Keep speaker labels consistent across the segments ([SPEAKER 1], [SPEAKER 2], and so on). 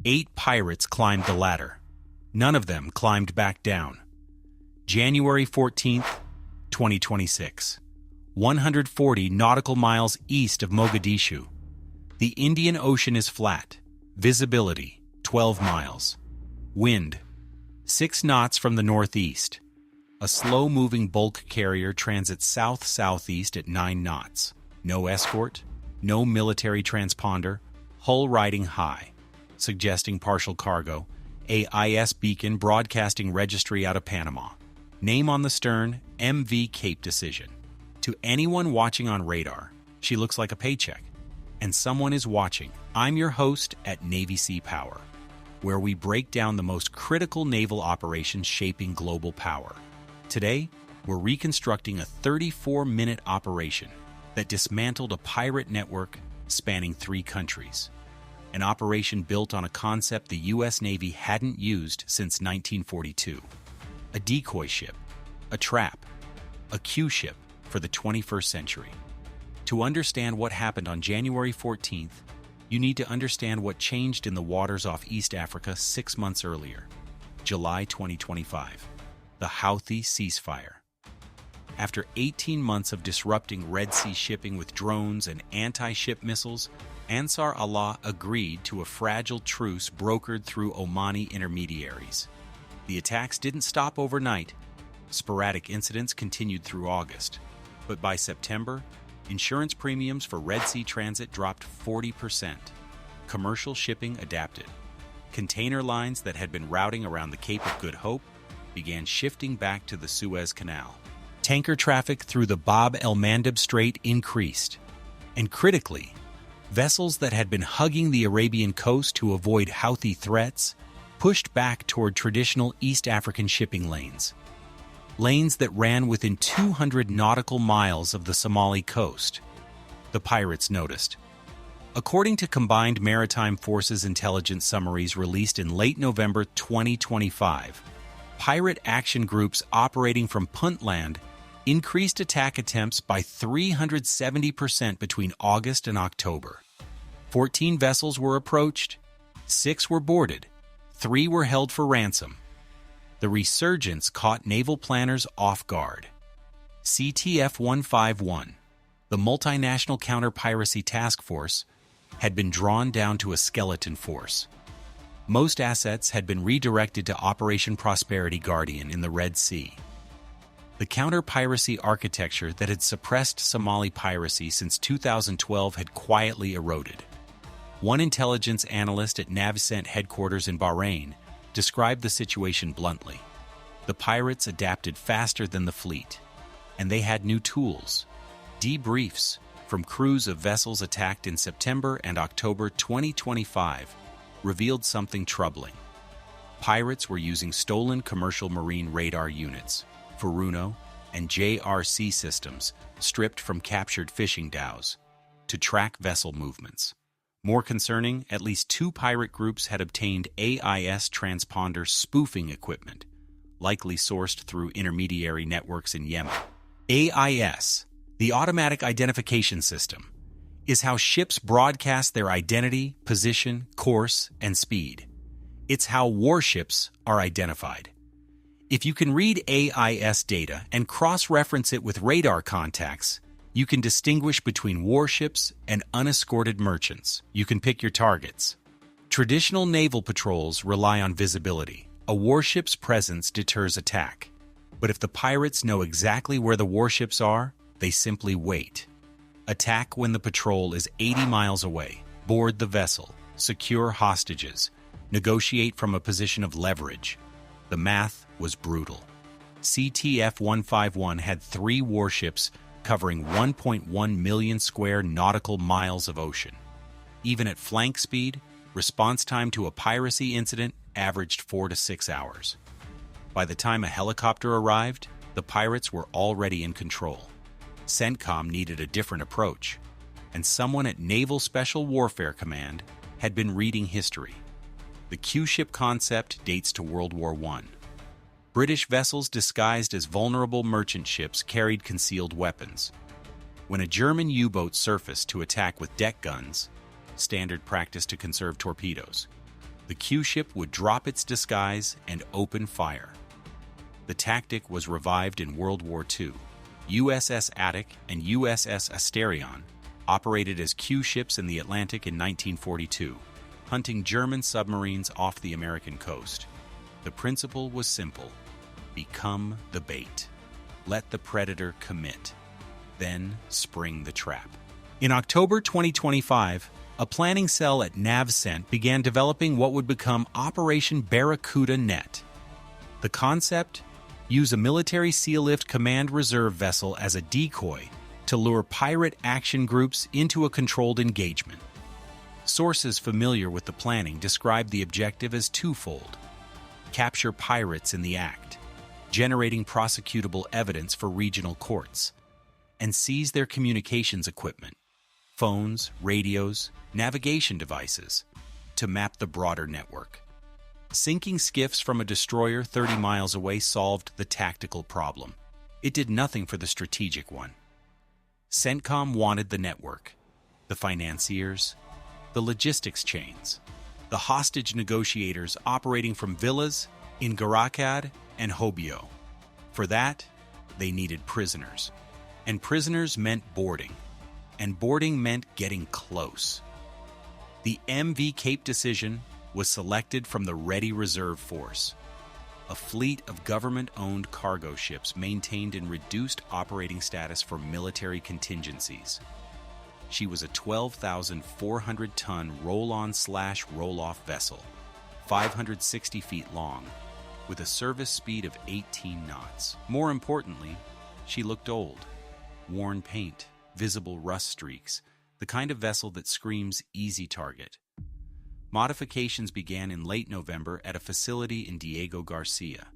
[SPEAKER 1] 8 pirates climbed the ladder. None of them climbed back down. January 14th, 2026. 140 nautical miles east of Mogadishu. The Indian Ocean is flat. Visibility, 12 miles. Wind, 6 knots from the northeast. A slow-moving bulk carrier transits south-southeast at 9 knots. No escort, no military transponder, hull riding high, suggesting partial cargo. AIS beacon broadcasting registry out of Panama. Name on the stern, MV Cape Decision. To anyone watching on radar, she looks like a paycheck. And someone is watching. I'm your host at Navy Sea Power, where we break down the most critical naval operations shaping global power. Today, we're reconstructing a 34-minute operation that dismantled a pirate network spanning 3 countries. An operation built on a concept the U.S. Navy hadn't used since 1942. A decoy ship, a trap, a Q ship for the 21st century. To understand what happened on January 14th, you need to understand what changed in the waters off East Africa 6 months earlier, July 2025, the Houthi ceasefire. After 18 months of disrupting Red Sea shipping with drones and anti-ship missiles, Ansar Allah agreed to a fragile truce brokered through Omani intermediaries. The attacks didn't stop overnight. Sporadic incidents continued through August. But by September, insurance premiums for Red Sea transit dropped 40%. Commercial shipping adapted. Container lines that had been routing around the Cape of Good Hope began shifting back to the Suez Canal. Tanker traffic through the Bab el-Mandeb Strait increased. And critically, vessels that had been hugging the Arabian coast to avoid Houthi threats pushed back toward traditional East African shipping lanes. Lanes that ran within 200 nautical miles of the Somali coast. The pirates noticed. According to combined maritime forces intelligence summaries released in late November 2025, pirate action groups operating from Puntland increased attack attempts by 370% between August and October. 14 vessels were approached, 6 were boarded, 3 were held for ransom. The resurgence caught naval planners off guard. CTF 151, the Multinational Counter-Piracy Task Force, had been drawn down to a skeleton force. Most assets had been redirected to Operation Prosperity Guardian in the Red Sea. The counter-piracy architecture that had suppressed Somali piracy since 2012 had quietly eroded. One intelligence analyst at Navcent headquarters in Bahrain described the situation bluntly. The pirates adapted faster than the fleet, and they had new tools. Debriefs from crews of vessels attacked in September and October 2025 revealed something troubling. Pirates were using stolen commercial marine radar units, Furuno, and JRC systems stripped from captured fishing dhows to track vessel movements. More concerning, at least 2 pirate groups had obtained AIS transponder spoofing equipment, likely sourced through intermediary networks in Yemen. AIS, the Automatic Identification System, is how ships broadcast their identity, position, course, and speed. It's how warships are identified. If you can read AIS data and cross-reference it with radar contacts, you can distinguish between warships and unescorted merchants. You can pick your targets. Traditional naval patrols rely on visibility. A warship's presence deters attack. But if the pirates know exactly where the warships are, they simply wait. Attack when the patrol is 80 miles away. Board the vessel. Secure hostages. Negotiate from a position of leverage. The math was brutal. CTF 151 had 3 warships covering 1.1 million square nautical miles of ocean. Even at flank speed, response time to a piracy incident averaged 4 to 6 hours. By the time a helicopter arrived, the pirates were already in control. CENTCOM needed a different approach, and someone at Naval Special Warfare Command had been reading history. The Q-ship concept dates to World War I. British vessels disguised as vulnerable merchant ships carried concealed weapons. When a German U-boat surfaced to attack with deck guns, standard practice to conserve torpedoes, The Q ship would drop its disguise and open fire. The tactic was revived in World War II. USS Attic and USS Asterion operated as Q ships in the Atlantic in 1942, hunting German submarines off the American coast. The principle was simple: become the bait. Let the predator commit. Then spring the trap. In October 2025, a planning cell at NavCent began developing what would become Operation Barracuda Net. The concept? Use a military Sea Lift Command Reserve vessel as a decoy to lure pirate action groups into a controlled engagement. Sources familiar with the planning describe the objective as twofold: capture pirates in the act, generating prosecutable evidence for regional courts, and seize their communications equipment, phones, radios, navigation devices, to map the broader network. Sinking skiffs from a destroyer 30 miles away solved the tactical problem. It did nothing for the strategic one. CENTCOM wanted the network, the financiers, the logistics chains, the hostage negotiators operating from villas in Garakad and Hobyo. For that, they needed prisoners. And prisoners meant boarding. And boarding meant getting close. The MV Cape Decision was selected from the Ready Reserve Force, a fleet of government-owned cargo ships maintained in reduced operating status for military contingencies. She was a 12,400-ton roll-on/roll-off vessel, 560 feet long, with a service speed of 18 knots. More importantly, she looked old. Worn paint, visible rust streaks, the kind of vessel that screams easy target. Modifications began in late November at a facility in Diego Garcia.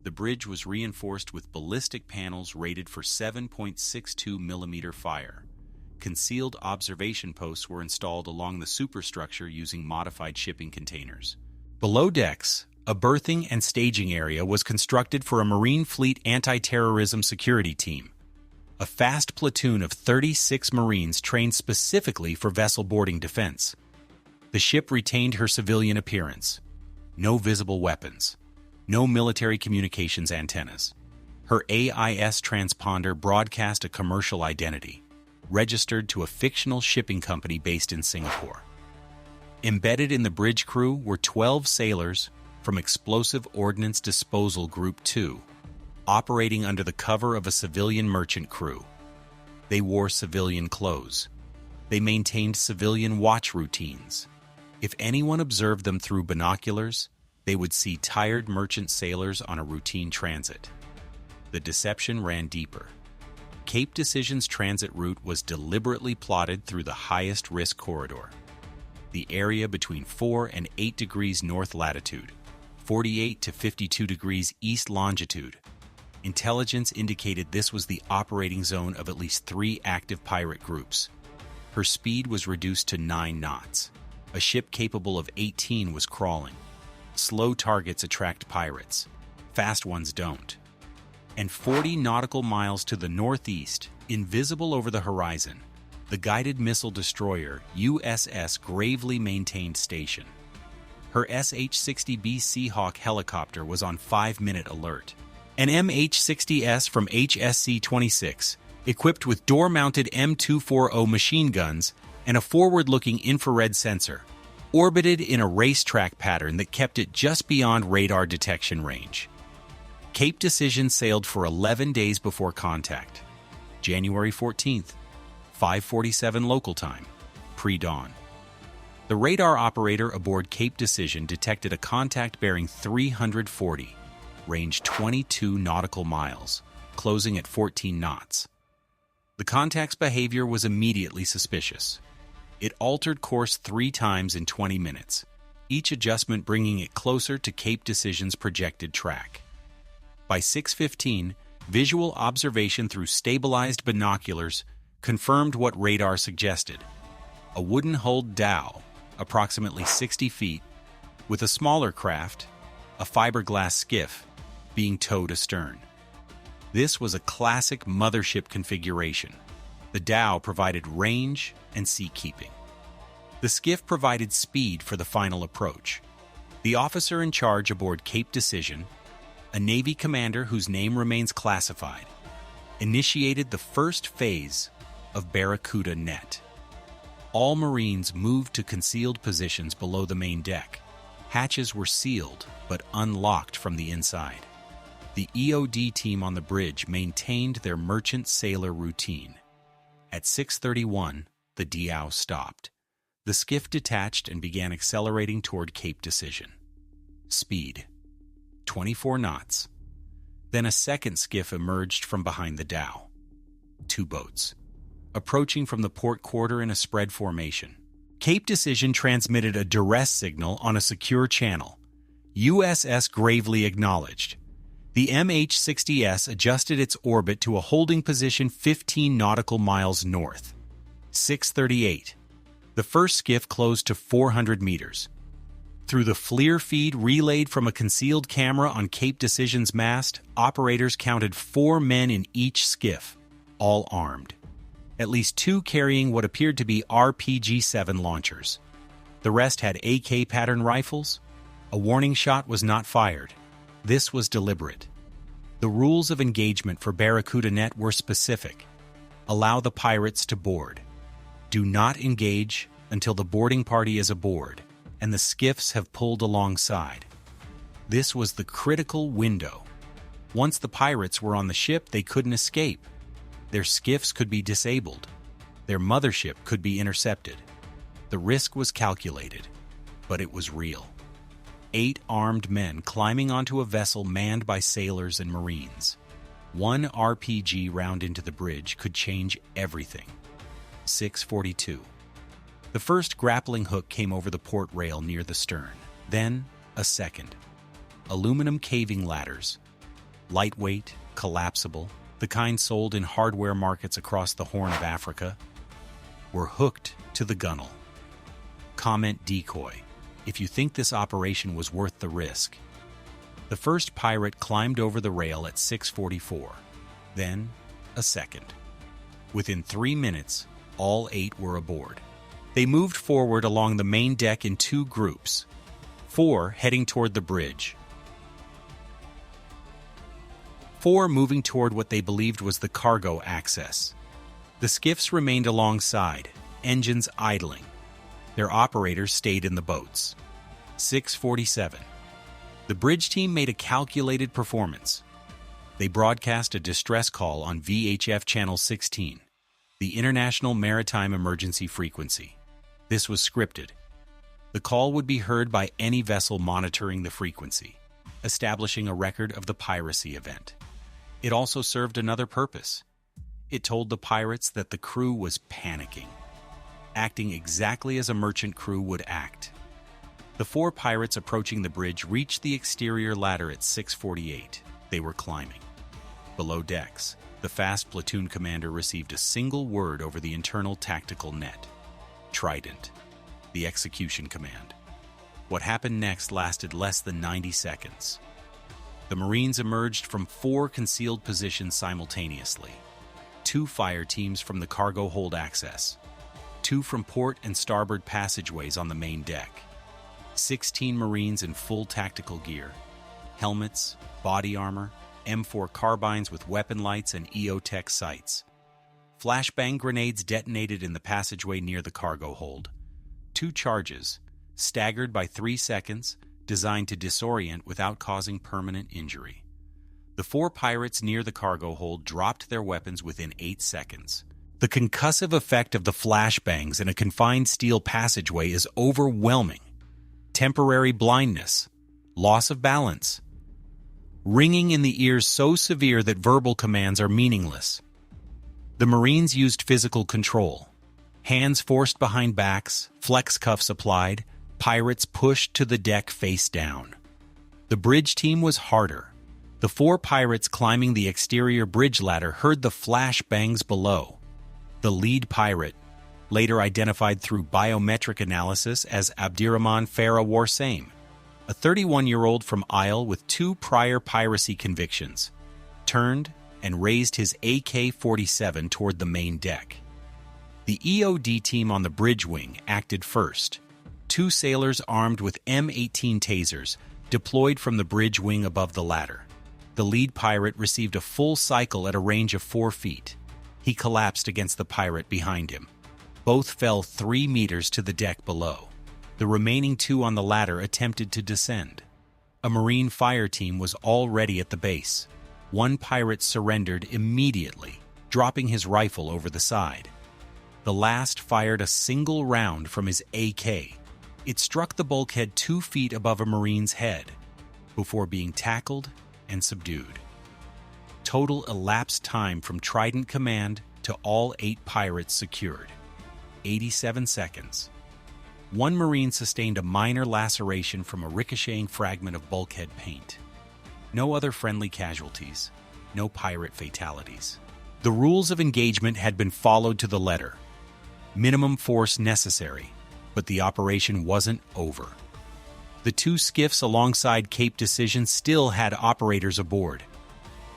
[SPEAKER 1] The bridge was reinforced with ballistic panels rated for 7.62 millimeter fire. Concealed observation posts were installed along the superstructure using modified shipping containers. Below decks, a berthing and staging area was constructed for a Marine Fleet anti-terrorism security team, a fast platoon of 36 Marines trained specifically for vessel boarding defense. The ship retained her civilian appearance. No visible weapons. No military communications antennas. Her AIS transponder broadcast a commercial identity, registered to a fictional shipping company based in Singapore. Embedded in the bridge crew were 12 sailors from Explosive Ordnance Disposal Group 2, operating under the cover of a civilian merchant crew. They wore civilian clothes. They maintained civilian watch routines. If anyone observed them through binoculars, they would see tired merchant sailors on a routine transit. The deception ran deeper. Cape Decision's transit route was deliberately plotted through the highest risk corridor, the area between 4 and 8 degrees north latitude, 48 to 52 degrees east longitude. Intelligence indicated this was the operating zone of at least 3 active pirate groups. Her speed was reduced to 9 knots. A ship capable of 18 was crawling. Slow targets attract pirates. Fast ones don't. And 40 nautical miles to the northeast, invisible over the horizon, the guided missile destroyer USS Gravely maintained station. Her SH-60B Seahawk helicopter was on 5-minute alert. An MH-60S from HSC-26, equipped with door-mounted M240 machine guns and a forward-looking infrared sensor, orbited in a racetrack pattern that kept it just beyond radar detection range. Cape Decision sailed for 11 days before contact. January 14th, 5:47 local time, pre-dawn. The radar operator aboard Cape Decision detected a contact bearing 340, range 22 nautical miles, closing at 14 knots. The contact's behavior was immediately suspicious. It altered course 3 times in 20 minutes, each adjustment bringing it closer to Cape Decision's projected track. By 6:15, visual observation through stabilized binoculars confirmed what radar suggested: a wooden-hulled dhow, approximately 60 feet, with a smaller craft, a fiberglass skiff, being towed astern. This was a classic mothership configuration. The dhow provided range and seakeeping. The skiff provided speed for the final approach. The officer in charge aboard Cape Decision, a Navy commander whose name remains classified, initiated the first phase of Barracuda Net. All Marines moved to concealed positions below the main deck. Hatches were sealed but unlocked from the inside. The EOD team on the bridge maintained their merchant sailor routine. At 6:31, the dhow stopped. The skiff detached and began accelerating toward Cape Decision. Speed: 24 knots. Then a second skiff emerged from behind the dhow. 2 boats, approaching from the port quarter in a spread formation. Cape Decision transmitted a duress signal on a secure channel. USS gravely acknowledged. The MH-60S adjusted its orbit to a holding position 15 nautical miles north. 6:38. The first skiff closed to 400 meters. Through the FLIR feed relayed from a concealed camera on Cape Decision's mast, operators counted 4 men in each skiff, all armed. At least 2 carrying what appeared to be RPG-7 launchers. The rest had AK pattern rifles. A warning shot was not fired. This was deliberate. The rules of engagement for Barracuda Net were specific. Allow the pirates to board. Do not engage until the boarding party is aboard and the skiffs have pulled alongside. This was the critical window. Once the pirates were on the ship, they couldn't escape. Their skiffs could be disabled. Their mothership could be intercepted. The risk was calculated, but it was real. 8 armed men climbing onto a vessel manned by sailors and Marines. 1 RPG round into the bridge could change everything. 6:42. The first grappling hook came over the port rail near the stern. Then, a second. Aluminum caving ladders. Lightweight, collapsible, the kind sold in hardware markets across the Horn of Africa, were hooked to the gunnel. Comment decoy, if you think this operation was worth the risk. The first pirate climbed over the rail at 6:44. Then, a second. Within 3 minutes, all 8 were aboard. They moved forward along the main deck in 2 groups, 4 heading toward the bridge, 4 moving toward what they believed was the cargo access. The skiffs remained alongside, engines idling. Their operators stayed in the boats. 6:47. The bridge team made a calculated performance. They broadcast a distress call on VHF Channel 16, the International Maritime Emergency Frequency. This was scripted. The call would be heard by any vessel monitoring the frequency, establishing a record of the piracy event. It also served another purpose. It told the pirates that the crew was panicking, acting exactly as a merchant crew would act. The 4 pirates approaching the bridge reached the exterior ladder at 6:48. They were climbing. Below decks, the fast platoon commander received a single word over the internal tactical net. Trident, the execution command. What happened next lasted less than 90 seconds. The Marines emerged from 4 concealed positions simultaneously. 2 fire teams from the cargo hold access. 2 from port and starboard passageways on the main deck. 16 Marines in full tactical gear. Helmets, body armor, M4 carbines with weapon lights and EOTech sights. Flashbang grenades detonated in the passageway near the cargo hold. 2 charges, staggered by 3 seconds, designed to disorient without causing permanent injury. The 4 pirates near the cargo hold dropped their weapons within 8 seconds. The concussive effect of the flashbangs in a confined steel passageway is overwhelming. Temporary blindness, loss of balance, ringing in the ears so severe that verbal commands are meaningless. The Marines used physical control. Hands forced behind backs, flex cuffs applied, pirates pushed to the deck face down. The bridge team was harder. The 4 pirates climbing the exterior bridge ladder heard the flash bangs below. The lead pirate, later identified through biometric analysis as Abdirahman Farah Warsaim, a 31-year-old from Isle with 2 prior piracy convictions, turned and raised his AK-47 toward the main deck. The EOD team on the bridge wing acted first. Two sailors armed with M18 tasers deployed from the bridge wing above the ladder. The lead pirate received a full cycle at a range of 4 feet. He collapsed against the pirate behind him. Both fell 3 meters to the deck below. The remaining 2 on the ladder attempted to descend. A Marine fire team was already at the base. One pirate surrendered immediately, dropping his rifle over the side. The last fired a single round from his AK. It struck the bulkhead 2 feet above a Marine's head, before being tackled and subdued. Total elapsed time from Trident Command to all 8 pirates secured: 87 seconds. One Marine sustained a minor laceration from a ricocheting fragment of bulkhead paint. No other friendly casualties, no pirate fatalities. The rules of engagement had been followed to the letter. Minimum force necessary, but the operation wasn't over. The 2 skiffs alongside Cape Decision still had operators aboard.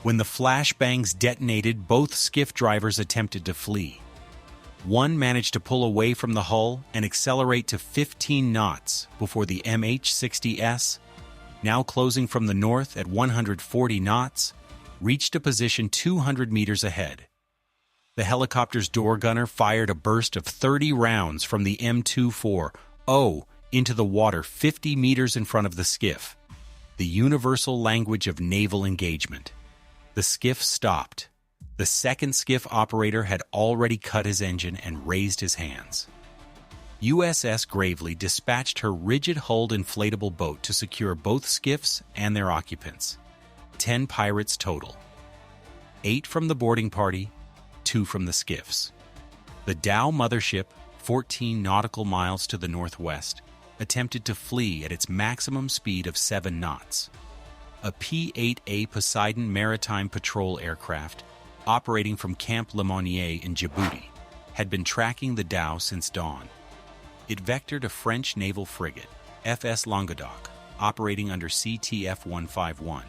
[SPEAKER 1] When the flashbangs detonated, both skiff drivers attempted to flee. One managed to pull away from the hull and accelerate to 15 knots before the MH-60S, now closing from the north at 140 knots, reached a position 200 meters ahead. The helicopter's door gunner fired a burst of 30 rounds from the M240 into the water 50 meters in front of the skiff, the universal language of naval engagement. The skiff stopped. The second skiff operator had already cut his engine and raised his hands. USS Gravely dispatched her rigid-hulled inflatable boat to secure both skiffs and their occupants. 10 pirates total. 8 from the boarding party, 2 from the skiffs. The Dow mothership, 14 nautical miles to the northwest, attempted to flee at its maximum speed of 7 knots. A P-8A Poseidon maritime patrol aircraft, operating from Camp Lemonnier in Djibouti, had been tracking the Dow since dawn. It vectored a French naval frigate, FS Languedoc, operating under CTF 151,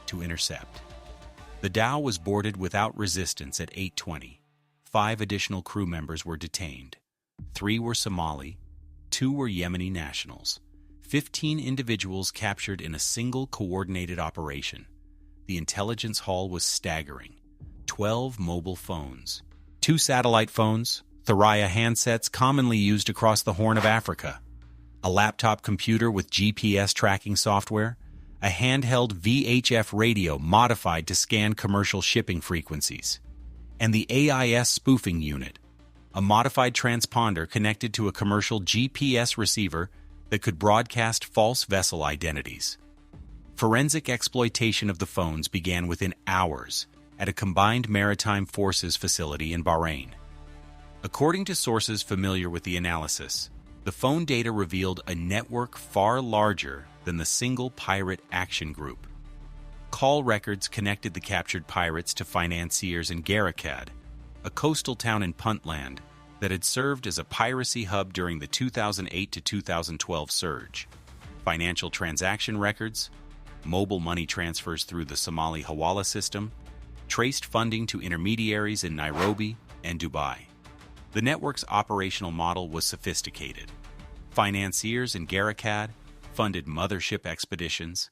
[SPEAKER 1] to intercept. The Dow was boarded without resistance at 8:20. 5 additional crew members were detained. 3 were Somali, 2 were Yemeni nationals. 15 individuals captured in a single coordinated operation. The intelligence haul was staggering. 12 mobile phones. 2 satellite phones, Thuraya handsets commonly used across the Horn of Africa. A laptop computer with GPS tracking software. A handheld VHF radio modified to scan commercial shipping frequencies. And the AIS spoofing unit, a modified transponder connected to a commercial GPS receiver that could broadcast false vessel identities. Forensic exploitation of the phones began within hours at a combined maritime forces facility in Bahrain. According to sources familiar with the analysis, the phone data revealed a network far larger than the single pirate action group. Call records connected the captured pirates to financiers in Garikad, a coastal town in Puntland that had served as a piracy hub during the 2008 to 2012 surge. Financial transaction records, mobile money transfers through the Somali Hawala system, traced funding to intermediaries in Nairobi and Dubai. The network's operational model was sophisticated. Financiers in Garikad funded mothership expeditions.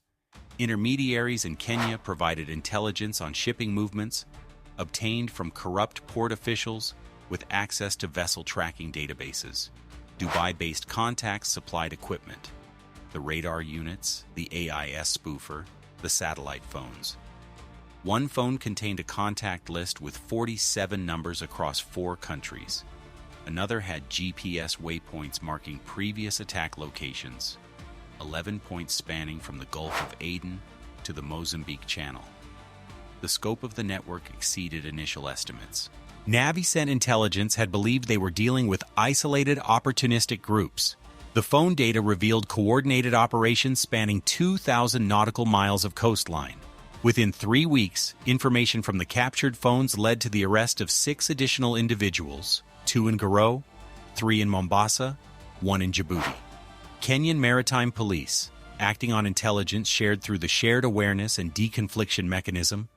[SPEAKER 1] Intermediaries in Kenya provided intelligence on shipping movements, obtained from corrupt port officials with access to vessel tracking databases. Dubai-based contacts supplied equipment, the radar units, the AIS spoofer, the satellite phones. One phone contained a contact list with 47 numbers across 4 countries. Another had GPS waypoints marking previous attack locations, 11 points spanning from the Gulf of Aden to the Mozambique Channel. The scope of the network exceeded initial estimates. Navicent Intelligence had believed they were dealing with isolated opportunistic groups. The phone data revealed coordinated operations spanning 2,000 nautical miles of coastline. Within 3 weeks, information from the captured phones led to the arrest of 6 additional individuals, 2 in Garowe, 3 in Mombasa, 1 in Djibouti. Kenyan Maritime Police, acting on intelligence shared through the Shared Awareness and Deconfliction Mechanism,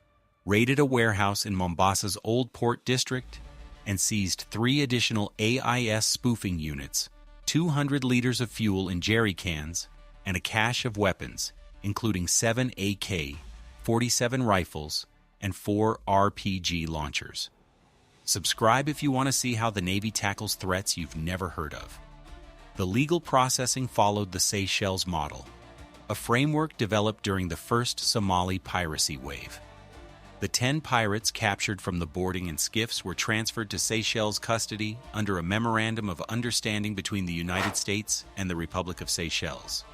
[SPEAKER 1] raided a warehouse in Mombasa's Old Port District and seized 3 additional AIS spoofing units, 200 liters of fuel in jerry cans, and a cache of weapons, including 7 AK-47 rifles and 4 RPG launchers. Subscribe if you want to see how the Navy tackles threats you've never heard of. The legal processing followed the Seychelles model, a framework developed during the first Somali piracy wave. The 10 pirates captured from the boarding and skiffs were transferred to Seychelles custody under a memorandum of understanding between the United States and the Republic of Seychelles.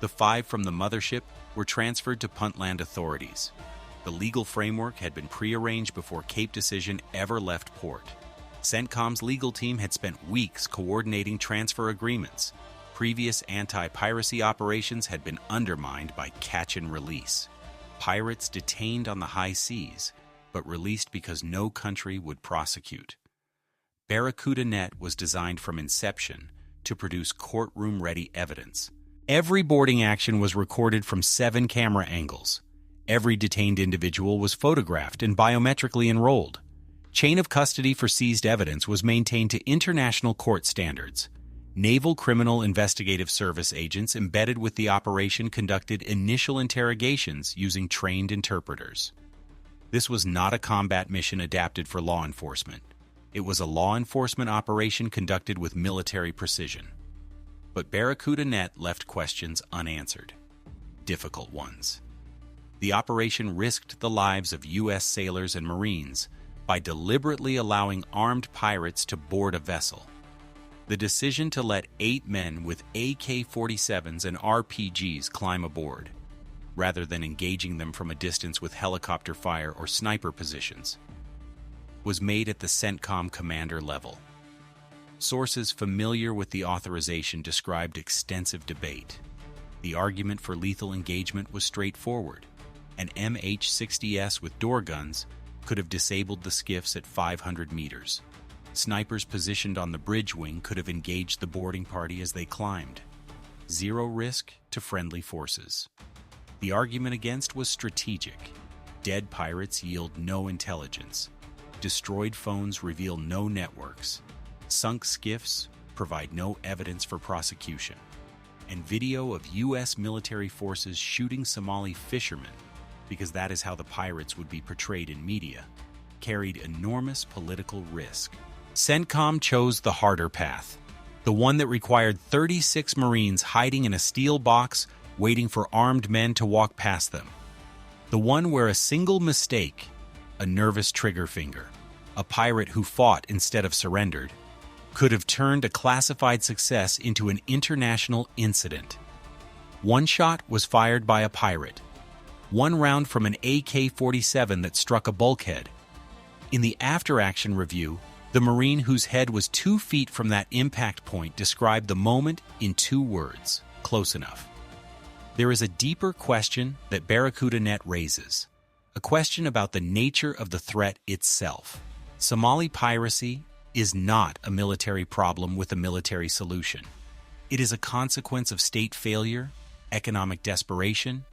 [SPEAKER 1] The 5 from the mothership were transferred to Puntland authorities. The legal framework had been prearranged before Cape Decision ever left port. CENTCOM's legal team had spent weeks coordinating transfer agreements. Previous anti-piracy operations had been undermined by catch and release. Pirates detained on the high seas, but released because no country would prosecute. Barracuda Net was designed from inception to produce courtroom-ready evidence. Every boarding action was recorded from 7 camera angles. Every detained individual was photographed and biometrically enrolled. Chain of custody for seized evidence was maintained to international court standards. Naval Criminal Investigative Service agents embedded with the operation conducted initial interrogations using trained interpreters. This was not a combat mission adapted for law enforcement. It was a law enforcement operation conducted with military precision. But Barracuda Net left questions unanswered. Difficult ones. The operation risked the lives of U.S. sailors and Marines by deliberately allowing armed pirates to board a vessel. The decision to let 8 men with AK-47s and RPGs climb aboard, rather than engaging them from a distance with helicopter fire or sniper positions, was made at the CENTCOM commander level. Sources familiar with the authorization described extensive debate. The argument for lethal engagement was straightforward. An MH-60S with door guns could have disabled the skiffs at 500 meters. Snipers positioned on the bridge wing could have engaged the boarding party as they climbed. Zero risk to friendly forces. The argument against was strategic. Dead pirates yield no intelligence. Destroyed phones reveal no networks. Sunk skiffs provide no evidence for prosecution. And video of U.S. military forces shooting Somali fishermen, because that is how the pirates would be portrayed in media, carried enormous political risk. CENTCOM chose the harder path, the one that required 36 Marines hiding in a steel box waiting for armed men to walk past them. The one where a single mistake, a nervous trigger finger, a pirate who fought instead of surrendered, could have turned a classified success into an international incident. One shot was fired by a pirate. One round from an AK-47 that struck a bulkhead. In the after-action review, the Marine whose head was 2 feet from that impact point described the moment in 2 words: close enough. There is a deeper question that Barracuda Net raises, a question about the nature of the threat itself. Somali piracy is not a military problem with a military solution. It is a consequence of state failure, economic desperation,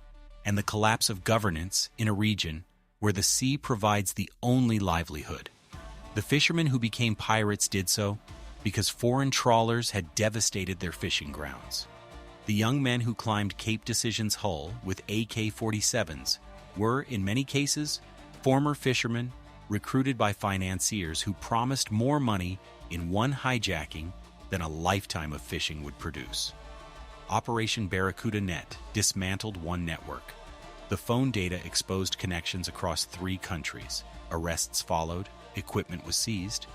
[SPEAKER 1] and the collapse of governance in a region where the sea provides the only livelihood. The fishermen who became pirates did so because foreign trawlers had devastated their fishing grounds. The young men who climbed Cape Decision's hull with AK-47s were, in many cases, former fishermen recruited by financiers who promised more money in one hijacking than a lifetime of fishing would produce. Operation Barracuda Net dismantled one network. The phone data exposed connections across 3 countries. Arrests followed, equipment was seized,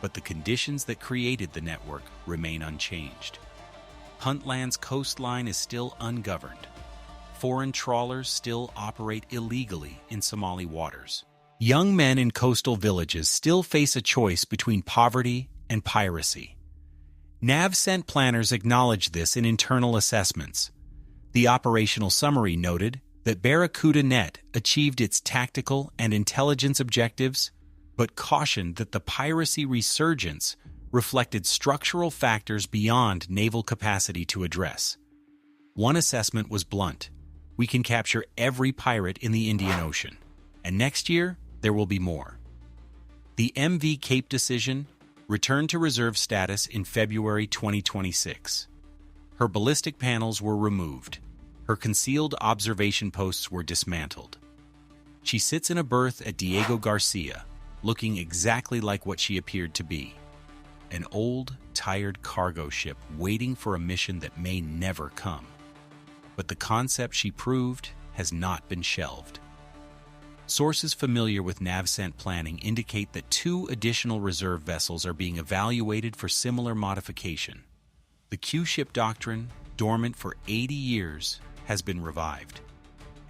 [SPEAKER 1] but the conditions that created the network remain unchanged. Puntland's coastline is still ungoverned. Foreign trawlers still operate illegally in Somali waters. Young men in coastal villages still face a choice between poverty and piracy. NAVCENT planners acknowledge this in internal assessments. The operational summary noted that Barracuda Net achieved its tactical and intelligence objectives, but cautioned that the piracy resurgence reflected structural factors beyond naval capacity to address. One assessment was blunt: we can capture every pirate in the Indian Ocean, and next year there will be more. The MV Cape Decision returned to reserve status in February 2026. Her ballistic panels were removed. Her concealed observation posts were dismantled. She sits in a berth at Diego Garcia, looking exactly like what she appeared to be. An old, tired cargo ship waiting for a mission that may never come. But the concept she proved has not been shelved. Sources familiar with NavCent planning indicate that 2 additional reserve vessels are being evaluated for similar modification. The Q-ship doctrine, dormant for 80 years, has been revived.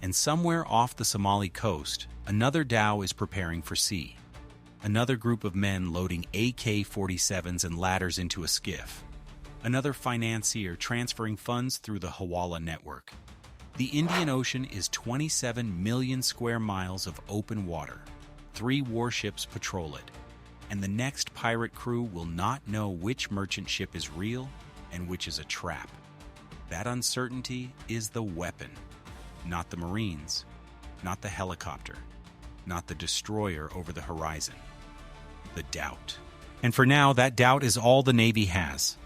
[SPEAKER 1] And somewhere off the Somali coast, another dhow is preparing for sea. Another group of men loading AK-47s and ladders into a skiff. Another financier transferring funds through the Hawala network. The Indian Ocean is 27 million square miles of open water. 3 warships patrol it. And the next pirate crew will not know which merchant ship is real and which is a trap. That uncertainty is the weapon, not the Marines, not the helicopter, not the destroyer over the horizon. The doubt. And for now, that doubt is all the Navy has.